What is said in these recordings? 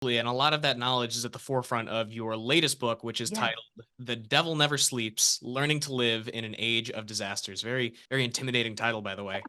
And a lot of that knowledge is at the forefront of your latest book, which is Yeah. titled The Devil Never Sleeps: Learning to Live in an Age of Disasters. Very, very intimidating title, by the way.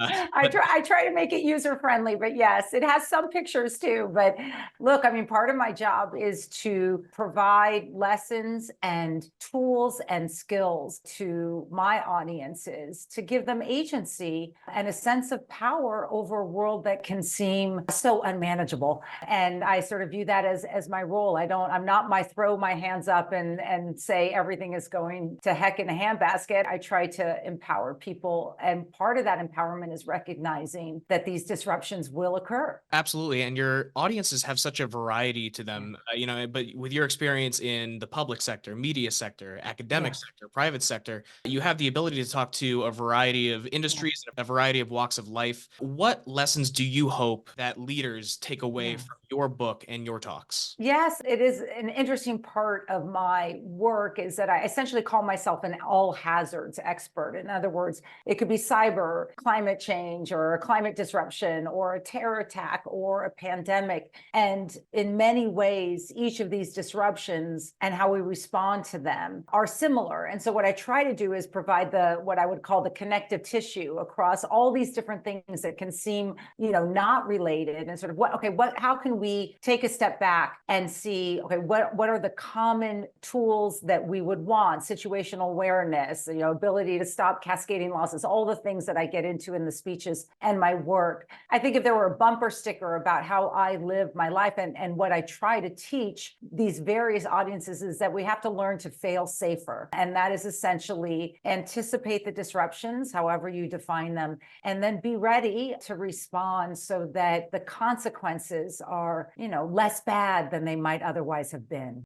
But I try to make it user friendly, but yes, it has some pictures too. But look, I mean, part of my job is to provide lessons and tools and skills to my audiences to give them agency and a sense of power over a world that can seem so unmanageable. And I sort of view that as my role. I'm not my throw my hands up and say everything is going to heck in a handbasket. I try to empower people. And part of that empowerment is recognizing that these disruptions will occur. absolutely. And your audiences have such a variety to Yeah. them, but with your experience in the public sector, media sector, academic Yeah. sector, private sector, you have the ability to talk to a variety of Yeah. industries, a variety of walks of life. What lessons do you hope that leaders take away Yeah. from your book and your talks? Yes, it is an interesting part of my work is that I essentially call myself an all hazards expert. In other words, it could be cyber, climate change, or a climate disruption, or a terror attack, or a pandemic. And in many ways, each of these disruptions and how we respond to them are similar. And so what I try to do is provide the what I would call the connective tissue across all these different things that can seem, not related and sort of how can we take a step back and see, okay, what are the common tools that we would want? Situational awareness, ability to stop cascading losses, all the things that I get into in the speeches and my work. I think if there were a bumper sticker about how I live my life and what I try to teach these various audiences is that we have to learn to fail safer. And that is essentially anticipate the disruptions, however you define them, and then be ready to respond so that the consequences are, less bad than they might otherwise have been.